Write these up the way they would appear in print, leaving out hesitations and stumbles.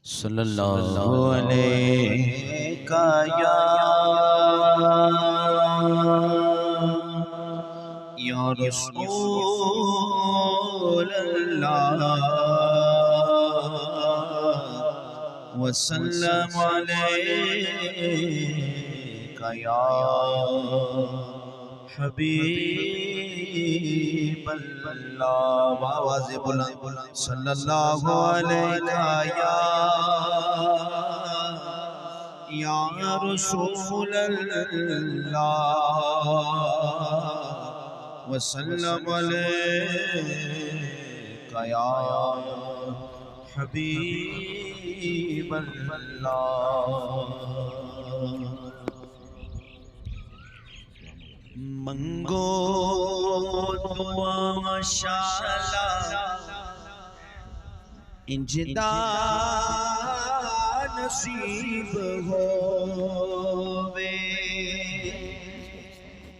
صلی اللہ علیہ یا رسول اللہ وسلم علیک یا حبیب اللہ آواز بلند صلی اللہ علیہ یا رسول اللہ وسلم علیک یا حبیب اللہ منگو دعا ماشاءاللہ انجدا نصیب ہووے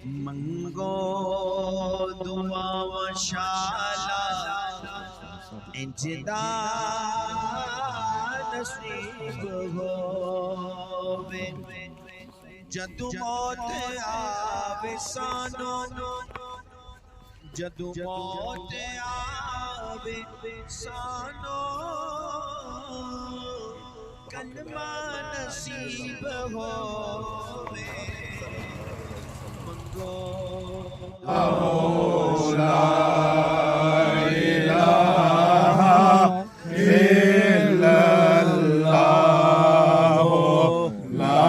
منگو دعا ماشاءاللہ انجدا نصیب ہووے جدو موت آوے سانو جدو موت آوے سانو کلمہ نصیب ہووے منگو لا الہ الا اللہ لا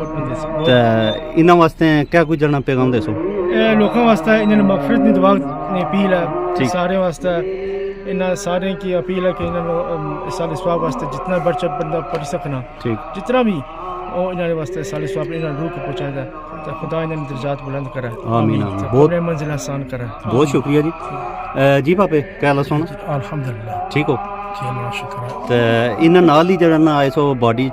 ਬਹੁਤ ਬੰਦੇ ਸੀ ਬਹੁਤ। ਤੇ ਇਹਨਾਂ ਵਾਸਤੇ ਕਿਆ ਕੋਈ ਜਣਾ ਪੈਗਾਮ ਦੇਸੋ? ਇਹ ਲੋਕਾਂ ਵਾਸਤੇ ਇਹਨਾਂ ਨੂੰ ਮਗਫਰਤ ਦੀ ਦੁਆ ਨੇ ਅਪੀਲ ਹੈ ਠੀਕ। ਸਾਰਿਆਂ ਵਾਸਤੇ ਇਹਨਾਂ ਸਾਰਿਆਂ کی اپیل ہے کہ انہوں نے اس سال ثواب واسطے جتنا بڑھ چڑھ بندہ پڑھ سکنا ٹھیک جتنا بھی وہ انہوں نے واسطے سال ثواب انہوں نے روح کو پہنچایا ہے تو خدا انہوں نے درجات بلند کرے آمین آمین. تو بہت اپنے منزل آسان کرے. بہت شکریہ جی. جی پاپے کیا حال سونا؟ الحمدللہ ٹھیک ہو؟ جی اللہ کا شکر ہے. تے انہاں نال ہی جڑا نا آئے سو باڈی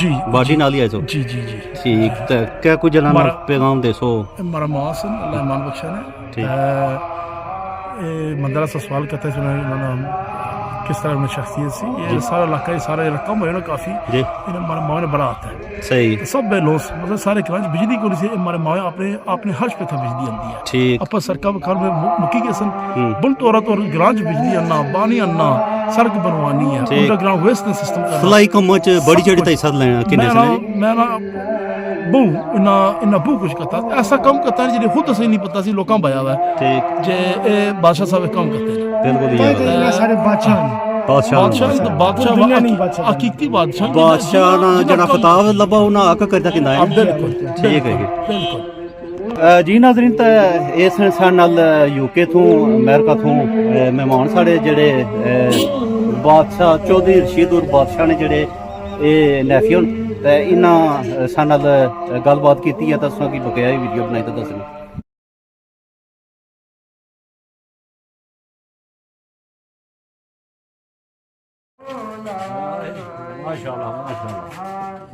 جی باڈی نال ہی آئے سو؟ جی جی جی ٹھیک. تے کیا کوئی جنا پیغام دیسو؟ ہمارا محسن اللہ ایمان بخشا نے ٹھیک. مندرہ سے سوال کرتے ہیں انہوں نے کس طرح انہیں شخصیت سی یہ سارا علاقہ یہ سارا رقم ہوئے نا کافی جی ہمارے ماں نے بڑا آتا ہے صحیح سب بے لوس مطلب سارے کراچ بجلی کو سے ہمارے ماں اپنے حج پہ تھا بجلی آتی ہے ٹھیک. اپا سرکار کار میں مکی کے سن بل تو عورت اور گرانچ بجلی آنا بانی آنا سڑک بنوانی ہے ان کا گراؤنڈ ویسٹ سسٹم فلائی کم چ بڑی چڑی تے حصہ لینا کنے سے میں نا بو انہاں بو کچھ کرتا ایسا کام کرتا ہے جی خود اسے نہیں پتا سی لوکاں بایا ہوا ہے ٹھیک جے بادشاہ صاحب کام کرتے ہیں بالکل یہ سارے بادشاہ حقیقی بادشاہ نا جڑا خطاب لبا انہاں آکا کردا کیندا ہے. بالکل ٹھیک ہے بالکل. جی ناظرین تے اس سان نال یو کے تھوں امریکہ تھوں مہمان ساڈے جڑے بادشاہ چودھری رشید اور بادشاہ نے جڑے اے نیفیون تے انہاں سان نال گل بات کیتی ہے تے اساں کی بقایا ویڈیو بنائی تے دسنی.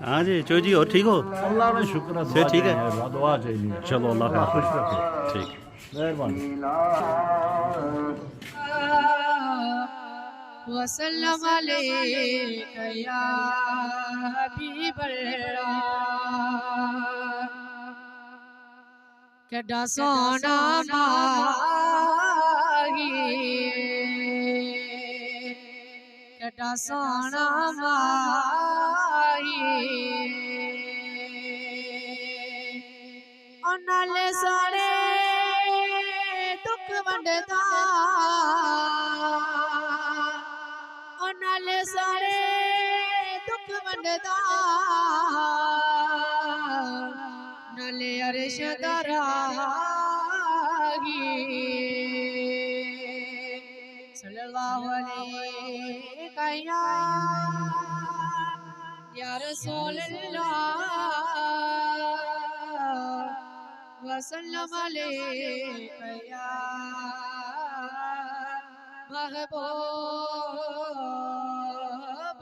ہاں جی چو جی اور ٹھیک ہو؟ اللہ کا شکر ہے. سے ٹھیک ہے دعا چاہیے. چلو اللہ کا خوش رکھے. ٹھیک مہربانی. وسلم علیک یا حبیب اللہ کڈا سونا ماہی کڈا سونا ماہی انال سارے دکھ ونڈدا انال سارے دکھ ونڈدا نالے عرش دا راہی صلی اللہ علیہ یا رسول اللہ وسلم علیک یا محبوب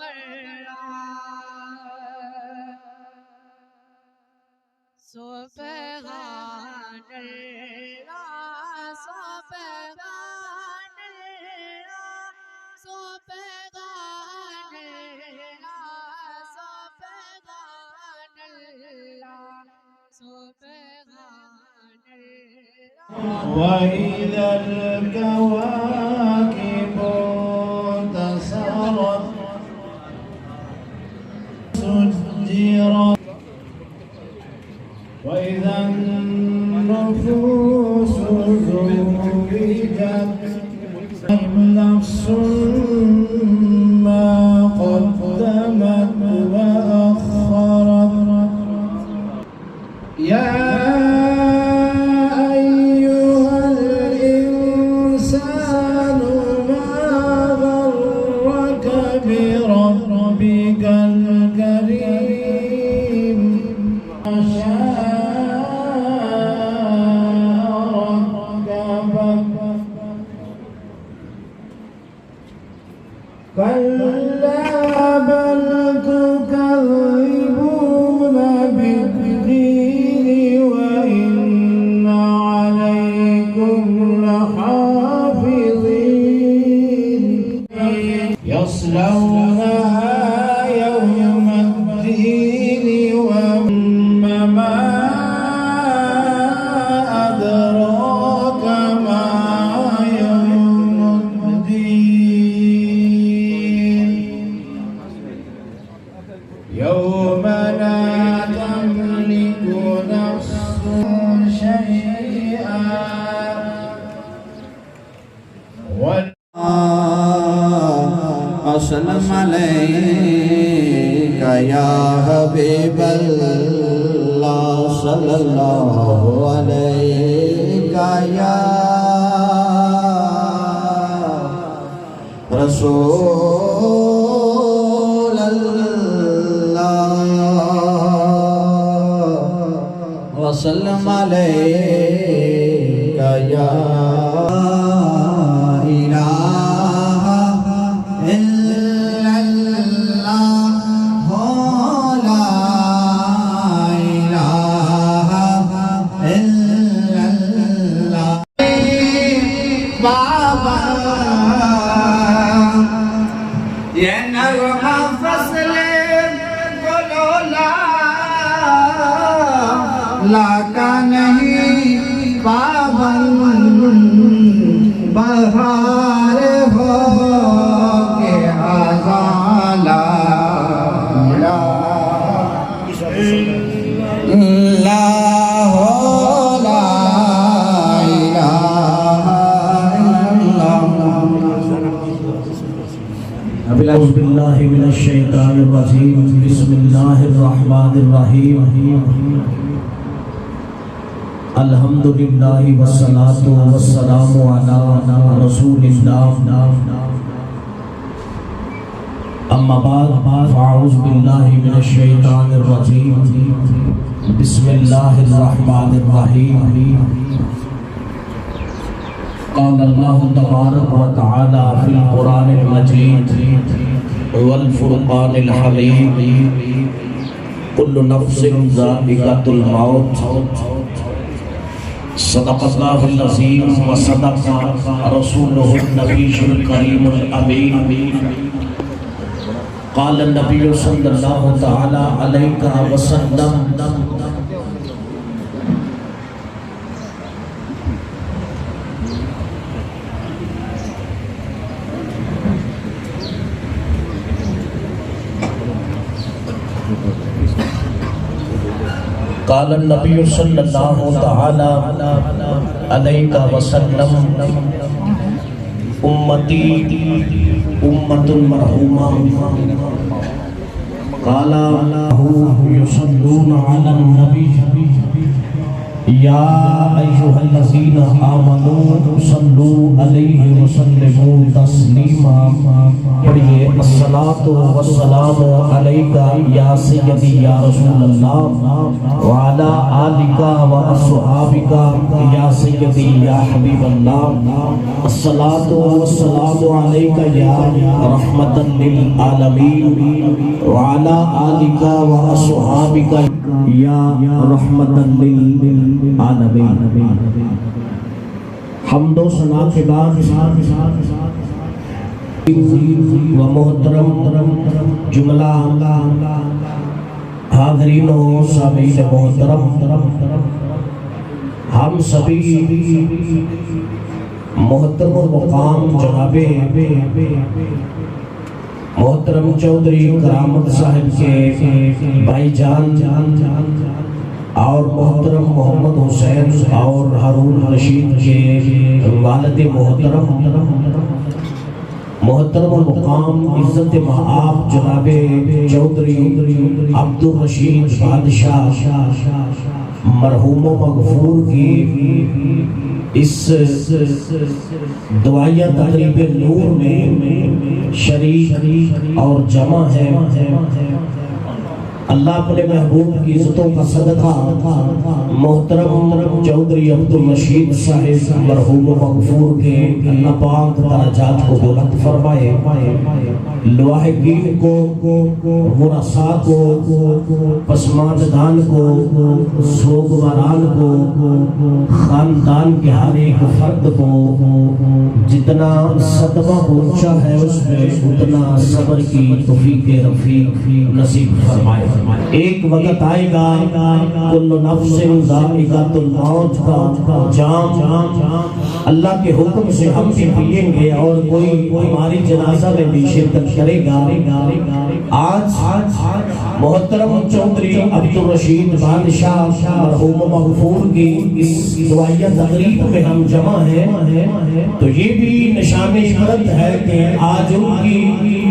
اللہ سبحان اللہ سبحان اللہ سبحان اللہ سبحان اللہ سبحان اللہ وإذا الكواكب انتثرت سجرت وإذا النفوس زوجت نفس ما قدمت وأخرت يا أيها الإنسان ما غرك بربك الكريم كلا بل تكذبون بالدين وإن عليكم لحافظين يصلونها يوم الدين وما ما أدراك ما يوم الدين يوم لا تملك نفس شيئا السلام علیکہ یا حبیب اللہ صلی اللہ علیہ یا رسول اللہ وسلم علیہ یا لاکا نہیں پابند بہار ہو کے آزان لا اعوذ باللہ من الشیطان الرجیم بسم اللہ الرحمن الرحیم الحمدللہ والصلاة والسلام علی رسول اللہ اما بعد فاعوذ باللہ من الشیطان الرجیم بسم اللہ الرحمن الرحیم قال اللہ تبارک و تعالی فی القرآن المجید والفرقان الحمید کل نفس ذائقۃ الموت صدق اللہ العظیم وصدق رسولہ النبی الکریم الامین قال النبی صلی اللہ تعالی علیہ وسلم قال النبی صلی اللہ تعالی علیہ وسلم امتی امت مرحومہ قال یصلون علی النبی یا ایھا الذین آمنوا صلوا علیہ وسلموا تسلیما پڑھیے الصلاۃ والسلام علیک یا سیدی یا رسول اللہ وعلی آلک واصحابک یا سیدی یا حبیب اللہ الصلاۃ والسلام علیک یا رحمۃ للعالمین وعلی آلک واصحابک یا رحمۃ للعالمین حمد و ثنا کے بعد و محترم جملہ حاضرین و سامعین محترم ہم سبھی محترم مقام جناب محترم چودھری کرامت صاحب کے بھائی جان اور محترم محمد حسین اور ہارون رشید کے والد محترم محترم المقام عزت مآب جناب چودھری عبد الرشید بادشاہ مرحوم و مغفور کی اس دعائیہ تقریب نور میں شریک اور جمع ہے اللہ اپنے محبوب کی عزتوں کا صدقہ محترم چودھری عبد الرشید صاحب مرحوم مغفور کے اللہ پاک درجات کو بلند فرمائے لواحقین کو ورثاء کو پسماندگان کو سوگواران کو خاندان کے ہر ایک فرد کو جتنا صدمہ پہنچا ہے اس میں اتنا صبر کی توفیق رفیق نصیب فرمائے ایک وقت آئے گا کل نفس ذائقۃ الموت کا جام اللہ کے حکم سے ہم بھی پئیں گے اور کوئی ہماری جنازہ میں بھی شرکت کرے گا آج محترم چودھری عبد الرشید بادشاہ مرحوم مغفور کی اس دعائیہ تقریب میں ہم جمع ہیں تو یہ بھی نشان عبرت ہے کہ آج ان کی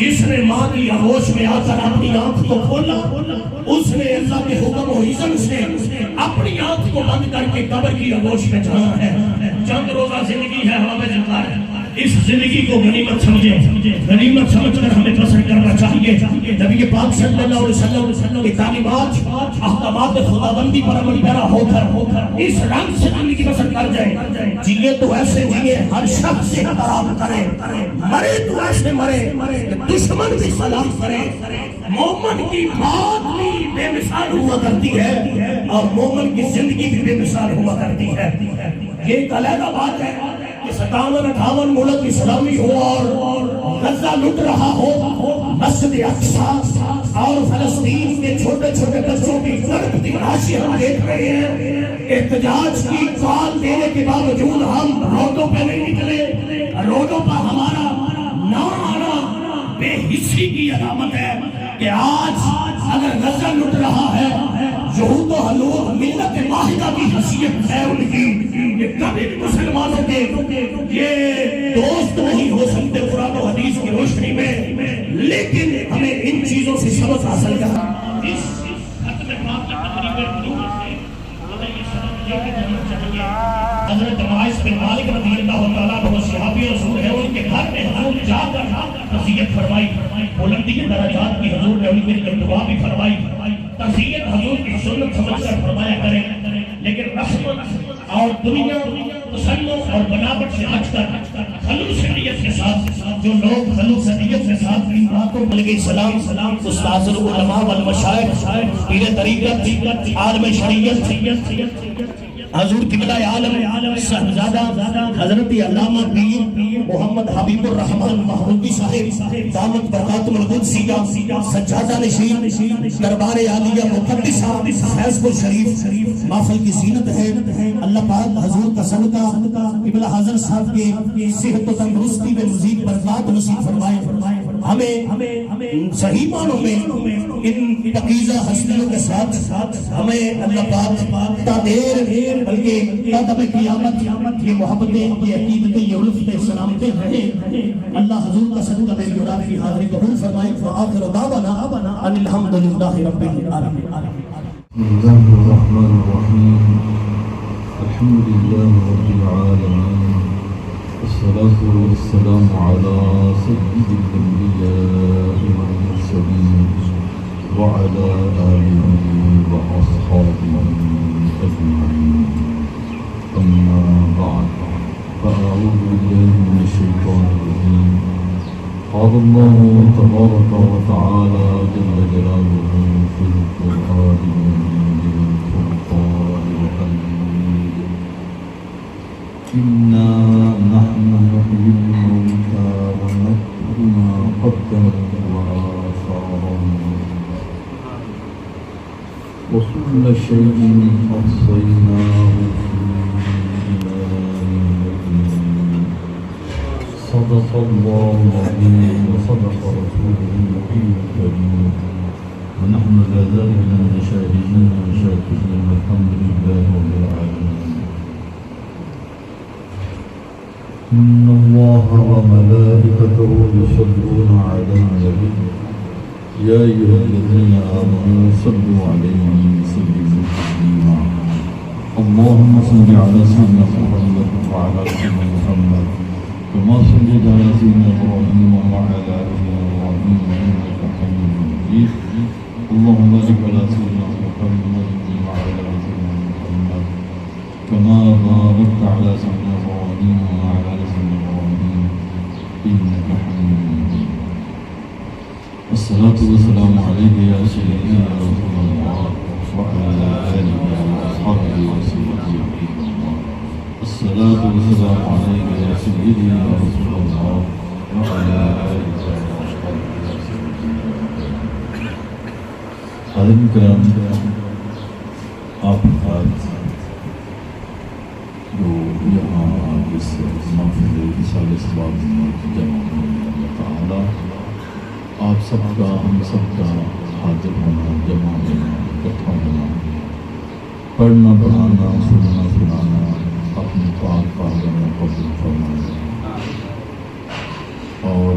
جس نے ماں کی آغوش میں آ کر اپنی آنکھ کو کھولا اس نے اللہ کے حکم و اذن سے اپنی آنکھ کو بند کر کے قبر کی آغوش میں جانا ہے. چند روزہ زندگی ہے، ہوا میں جلتا ہے. اس زندگی کو غنیمت سمجھے، غنیمت سمجھ کر ہمیں بسر کرنا چاہیے. نبی پاک صلی اللہ علیہ وسلم کی تعلیمات احکامات خداوندی پر عمل پیرا ہو کر اس رنگ سے زندگی بسر کر جائے. جیے تو ایسے جیے ہر شخص سے احترام کرے، مرے تو ایسے مرے دشمن بھی سلام کرے. مومن کی موت بھی بے مثال ہوا کرتی ہے اور مومن کی زندگی بھی بے مثال ہوا کرتی ہے. یہ ایک علیحدہ بات ہے کہ 57-58 ملک اسلامی ہو اور غزہ لٹ رہا ہو، مسجد اقصی اور فلسطین کے چھوٹے چھوٹے بچوں کی تڑپتی لاشیں ہم دیکھ رہے ہیں. احتجاج کی کال دینے کے باوجود ہم روڈوں پہ نہیں نکلے. روڈوں پر ہمارا نہ آنا بے حسی کی علامت ہے کہ آج اگر غزہ لٹ رہا ہے، یہود و حلوت ملت واحدہ کی حیثیت ہے ان کی، یہ کبھی بھی مسلمانوں کے یہ دوست نہیں ہو سکتے قرآن و حدیث کی روشنی میں. لیکن ہمیں ان چیزوں سے سبق حاصل کرنا. اس ختم پاک کی تقریب سے ہمیں یہ سبق لے کے جانا چاہیے. حضرت معاذ بن مالک رضی اللہ تعالیٰ عنہ صحابی رسول ہے، ان کے گھر میں حضور جا کر نصیحت فرمائی. بلندی کے درجات کی حضور نے ان کے لیے دعا بھی فرمائی. نصیحت حضور کی سنت سمجھ کر فرمایا کریں. لیکن رسمت اور دنیا تسلط اور بناوٹ سے آج تک خلوص نیت کے ساتھ جو لوگ خلوص نیت کے ساتھ ان باتوں کو لگے سلام استاذ العلماء والمشائخ، پیر طریقت، عالم شریعت، حضور قبلہ عالم صاحبزادہ حضرت علامہ پیر محمد حبیب الرحمن محمودی صاحب دامت برکاتہ القدسیہ سجادہ نشین دربار عالیہ مقدسہ فیض پور شریف محفل کی زینت ہے. اللہ پاک حضور کا صدقہ قبلہ حضرت صاحب کے صحت و تندرستی میں مزید برکات نصیب فرمائے. ہمیں صحیح معنوں میں ان پاکیزہ ہستیوں کے ساتھ ہمیں اللہ پاک تا دیر بلکہ قدم قیامت یہ محبتیں، یہ عقیدتیں، یہ الفتیں سلامتیں رہیں. اللہ حضور کا صدقہ میری اور آپ کی حاضری قبول فرمائے. وآخر دعوانا ان الحمدللہ رب العالمین. بسم الله الرحمن الرحيم. الحمد لله رب العالمين، والصلاة والسلام على سيد الأنبياء والمرسلين وعلى آله وأصحابه أجمعين. أما بعد، فأعوذ بالله من الشيطان الرجيم. قال الله تبارك وتعالى جل جلاله في القرآن المجيد والفرقان الحميد: إنا نحن نحيي الموتى ونكتب ما قدموا وآثارهم وكل شيء أحصيناه في إمام مبين. صدق الله العظيم وصدق رسوله النبي الكريم، ونحن على ذلك من الشاهدين والشاكرين، والحمد لله رب العالمين. إن الله وملائكته يصلون على النبي يا أيها الذين آمنوا صلوا عليه وسلموا تسليما. اللهم صل على سيدنا محمد وعلى آل محمد كما صليت على سيدنا إبراهيم وعلى آل إبراهيم إنك حميد مجيد. اللهم بارك على سيدنا محمد وعلى آل سيدنا محمد كما باركت على سيدنا إبراهيم وعلى آل سيدنا إبراهيم إنك حميد مجيد. الصلاة والسلام عليك يا سيدي يا رسول الله وعلى آله وأصحابه وسلم. الصلاة والسلام عليك يا سيدي يا رسول الله وعلى آله وأصحابه وسلم. حاضرین کرام، آپ حضرات جو یہاں اس محفل رسالہ ثواب میں جمع ہونے، اللہ تعالیٰ آپ سب کا، ہم سب کا حاضر ہونا، جمع ہونا، اکٹھا ہونا، پڑھنا پڑھانا، سننا سنانا اپنے پاک بارگاہ میں قبول فرمائے. اور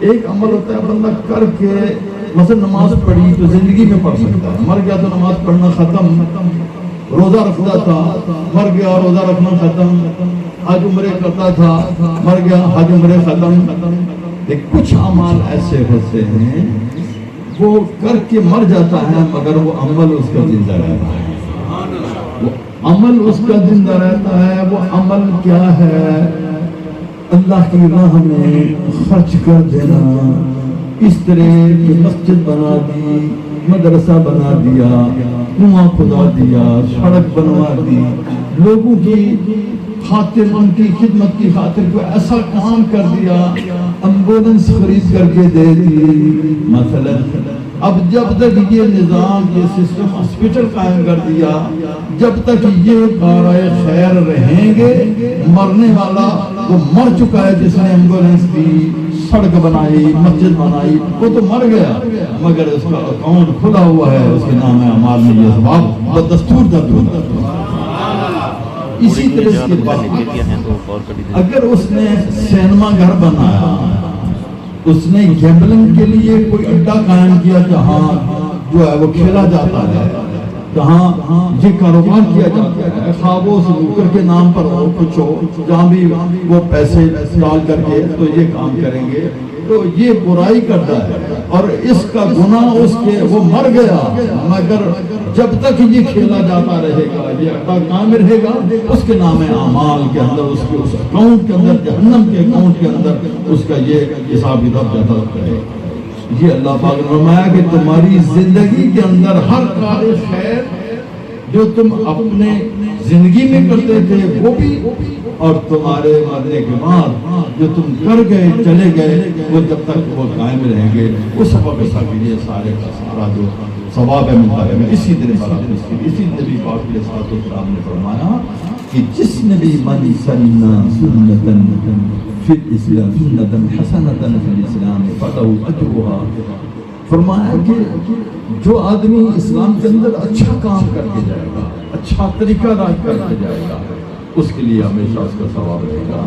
ایک عمل ہوتا ہے بندہ کر کے مثلا نماز پڑھی تو زندگی میں پڑھ سکتا ہے، مر گیا تو نماز پڑھنا ختم، روزہ رکھتا تھا مر گیا روزہ رکھنا ختم، حج عمرے کرتا تھا مر گیا حج عمرے ختم۔ لیکن کچھ اعمال ایسے ہوتے ہیں وہ کر کے مر جاتا ہے مگر وہ عمل اس کا زندہ رہتا ہے، وہ عمل اس کا زندہ رہتا ہے۔ وہ عمل کیا ہے؟ اللہ کی راہ میں خرچ کر دینا، اس طرح کی مسجد بنا دی، مدرسہ بنا دیا، کنواں کھدا دیا، سڑک بنوا دی، لوگوں کی خاطر ان کی خدمت کی خاطر کوئی ایسا کام کر دیا، ایمبولینس خرید کر کے دے دی مثلا۔ اب جب تک یہ نظام یہ سسٹم ہاسپٹل قائم کر دیا، جب تک یہ کارائے خیر رہیں گے، مرنے والا وہ مر چکا ہے جس نے ایمبولینس دی، سڑک بنائی، مسجد بنائی، وہ تو مر گیا مگر اس کا اکاؤنٹ کھلا ہوا ہے، اس کے نام اعمال میں یہ ثواب بدستور درج ہوتا ہے۔ اسی طرح سے اگر اس نے سینما گھر بنایا، اس نے گیمبلنگ کے لیے کوئی اڈا قائم کیا جہاں جو ہے وہ کھیلا جاتا ہے، جہاں یہ کاروبار کیا جاتا ہے، خواہ وہ سنوکر کے نام پر ہو کچھ ہو، جہاں بھی وہ پیسے ڈال کر کے تو یہ کام کریں گے، تو یہ برائی کرتا ہے اور اس کا گناہ اس کے وہ مر گیا مگر جب تک یہ کھیلا جاتا رہے گا، یہ اڈا قائم رہے گا، اس کے نام اعمال کے اندر، اس کے اس اکاؤنٹ کے اندر، جہنم کے اکاؤنٹ کے اندر اس کا یہ حساب کتاب جاتا رہے گا۔ یہ اللہ پاک نے فرمایا کہ تمہاری زندگی کے اندر ہر کار خیر جو تم اپنے زندگی میں کرتے تھے وہ بھی، اور تمہارے مرنے کے بعد جو تم کر گئے چلے گئے وہ جب تک وہ قائم رہیں گے، اس سبب کے لیے سارے کا سارا جو ثواب ہے ملتا ہے۔ اسی طرح اسی نبی پاک علیہ الصلوۃ والسلام نے فرمایا کہ جس نے بھی من سنہ سنتاً فی الاسلام سنتاً حسنتاً فی الاسلام فلہ اجرھا، فرمایا کہ جو آدمی اسلام کے اندر اچھا کام کر کے جائے گا، اچھا طریقہ راج کر کے جائے گا، اس کے لیے ہمیشہ اس کا ثواب رہے گا۔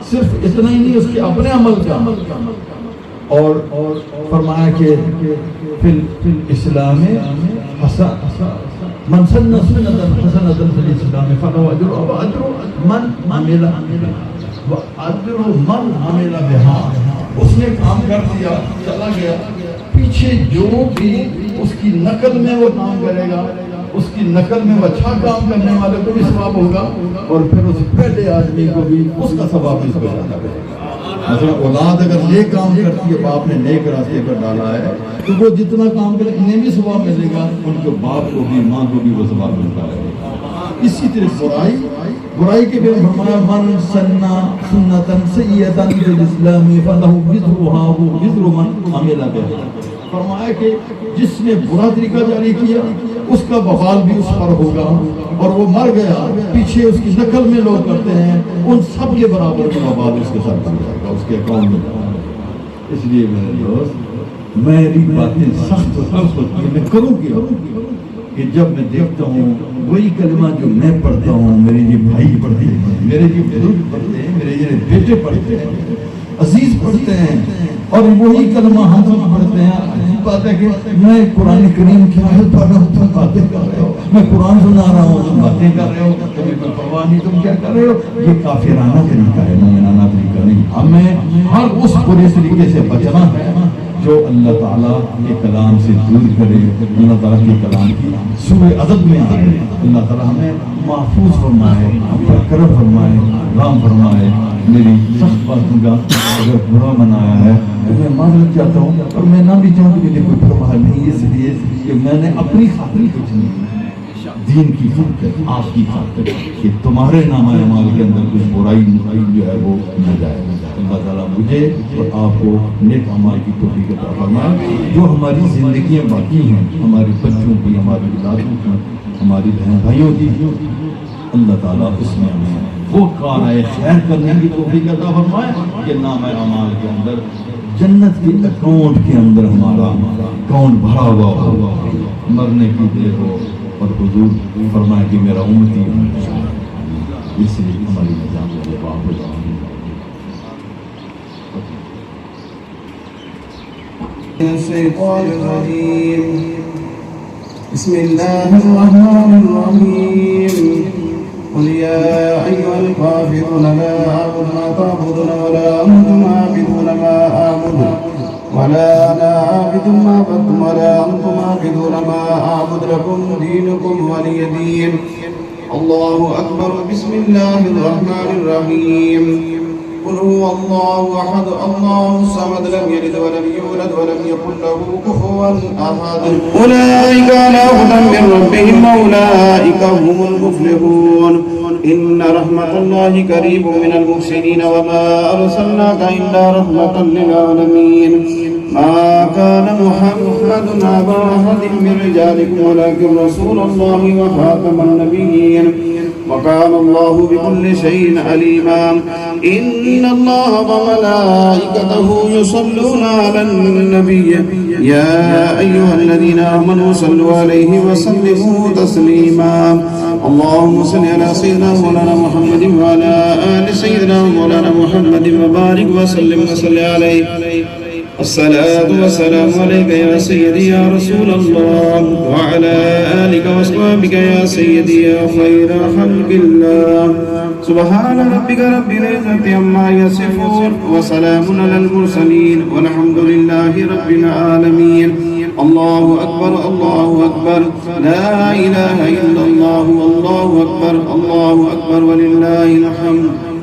صرف اتنا ہی نہیں، اس کے اپنے عمل کا، اور فرمایا کہ فی الاسلام من سن سنة حسنة فی الاسلام فلہ اجرھا واجر من عمل واجر من عمل بہا۔ اس نے کام کر دیا چلا گیا، پیچھے جو بھی اس کی نقل میں وہ کام کرے گا، اس کی نقل میں وہ اچھا کام کرنے والے کو بھی ثواب ہوگا، اور پھر اس پہلے آدمی کو بھی اس کا ثواب بھی اس کو زیادہ کرے گا۔ مثلا اولاد اگر نیک کام کرتی ہے، باپ نے نیک راستے پر ڈالا ہے تو وہ جتنا کام کرے انہیں بھی ثواب ملے گا، ان کے باپ کو بھی ماں کو بھی وہ ثواب ملتا رہے گا۔ اسی طرح برائی کے بھی فرمایا من سنہ سنتاً سیئۃ فی الاسلام فلہ وزرھا وزر من عمل بہا، فرمایا کہ جس نے برا طریقہ جاری کیا اس کا وبال بھی اس پر ہوگا، اور وہ مر گیا، پیچھے اس کی نقل میں لوگ کرتے ہیں، ان سب کے برابر کا وبال اس کے ساتھ بن جائے گا، اس کے اکاؤنٹ میں جائے گا۔ اس لیے میرے دوست، میری باتیں سخت ہوتی ہیں، میں کروں کیا کہ جب میں دیکھتا ہوں وہی کلمہ جو میں پڑھتا ہوں، میرے یہ بھائی پڑھتے ہیں، میرے یہ بزرگ پڑھتے ہیں، میرے یہ بیٹے پڑھتے ہیں، عزیز پڑھتے ہیں، اور وہی کلمہ ہم سب پڑھتے ہیں۔ عجیب بات ہے کہ میں قرآن کریم کی آیت پڑھ رہا ہوں، تم باتیں کر رہے ہو، میں قرآن سنا رہا ہوں، تم باتیں کر رہے ہو، تمہیں کوئی پرواہ نہیں، تم کیا کر رہے ہو؟ یہ کافرانہ طریقہ ہے، مومنانہ طریقہ نہیں۔ ہمیں ہر اس برے طریقے سے بچنا ہے جو اللہ تعالیٰ کے کلام سے دور کرے، اللہ تعالیٰ کے کلام کی سورہ عدد میں آئے، اللہ تعالیٰ ہمیں محفوظ فرمائے، اپنا کرم فرمائے، رحم فرمائے۔ میری سخت باتوں کا اگر برا منایا ہے تو میں معذرت چاہتا ہوں، اور میں نہ بھی چاہوں کہ مجھے کوئی پرواہ نہیں، اس لیے کہ میں نے اپنی خاطر کچھ نہیں، دین کی خاطر، آپ کی خاطر، کہ تمہارے نام اعمال کے اندر کچھ برائی جو ہے وہ نہ جائے۔ اللہ تعالیٰ مجھے اور آپ کو نیک اعمال کی توفیق عطا فرمائے۔ جو ہماری زندگیاں باقی ہیں، ہمارے بچوں کی، ہماری اولادوں کی، ہماری بہن بھائیوں کی، اللہ تعالیٰ اس میں ہمیں وہ کارائے خیر کرنے کی توفیق عطا فرمائے کہ نام اعمال کے اندر جنت کے اکاؤنٹ کے اندر ہمارا اکاؤنٹ بھرا ہوا ہو، مرنے کی دیر ہو اور حضور فرمائے کہ میرا امتی ہے، اس لیے ہماری نجات ہو جائے۔ الشيطان الرجيم بسم الله الرحمن الرحيم قل يا أيها الكافرون لا أعبد ما تعبدون ولا أنتم عابدون ما أعبد ولا أنا عابد ما عبدتم ولا أنتم عابدون ما أعبد لكم دينكم ولي دين الله أكبر بسم الله الرحمن الرحيم قل هو الله أحد الله الصمد لم يلد ولم يولد ولم يكن له كفوا أحد أولئك على هدى من ربهم وأولئك هم المفلحون إن رحمة الله قريب من المحسنين وما أرسلناك إلا رحمة للعالمين ما كان محمد أبا أحد من رجالكم ولكن رسول الله وخاتم النبيين وكان الله بكل شيء عليما إن الله وملائكته يصلون على النبي يا أيها الذين آمنوا صلوا عليه وسلموا تسليما اللهم صل على سيدنا مولانا محمد وعلى آل سيدنا مولانا محمد وبارك وسلم وصل عليه الصلاة والسلام عليك يا سيدي يا رسول الله وعلى آلك وأصحابك يا سيدي يا خير خلق الله سبحان ربك رب العزة عما يصفون وسلام على المرسلين والحمد لله رب العالمين الله أكبر الله أكبر لا إله إلا الله والله أكبر الله أكبر ولله الحمد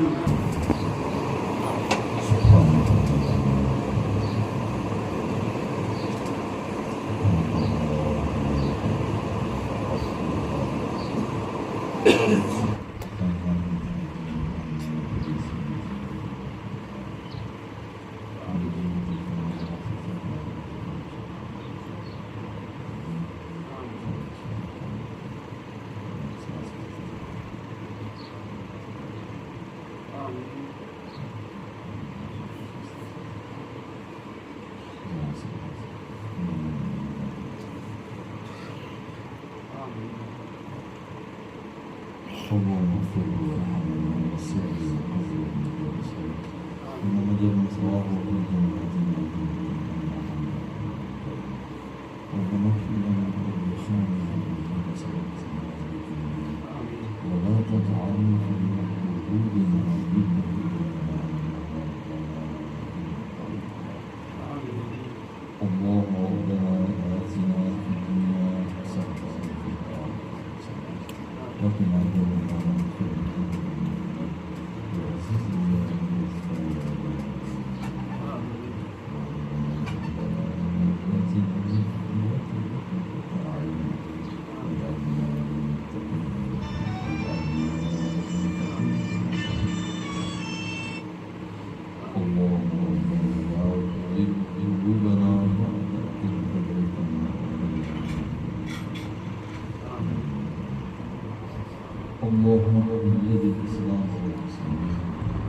اللهم بيد الإسلام والمسلمين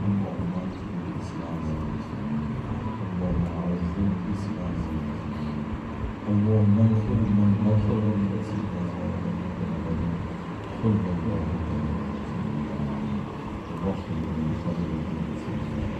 اللهم أعز الإسلام والمسلمين اللهم أعز الإسلام والمسلمين اللهم انصر من نصر الإسلام صلى الله عليه وسلم وصل من صدر المسلمين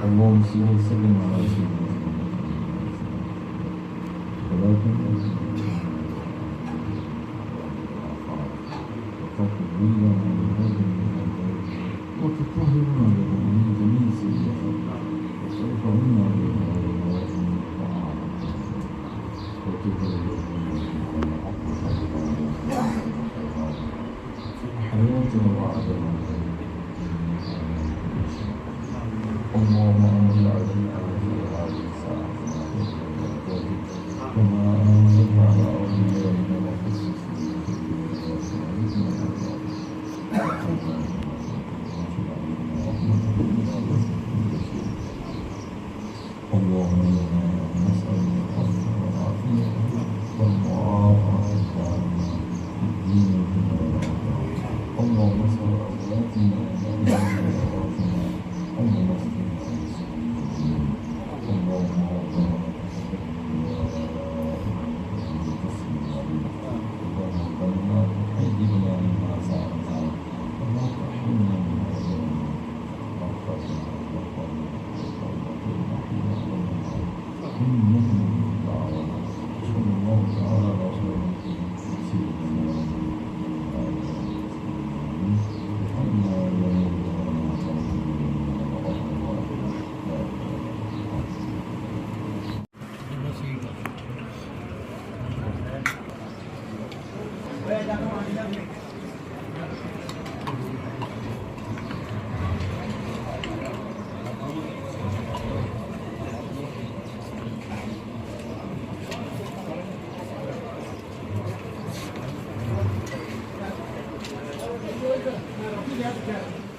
اللهم صل وسلم على سيدنا وتطهرنا من جميع سيئات وترفعنا حياتنا وعدنا اللهم انزل علينا في هذه الساعه كما انزل على اوليائنا وخصوصنا اللهم صل على سيدنا محمد Yeah.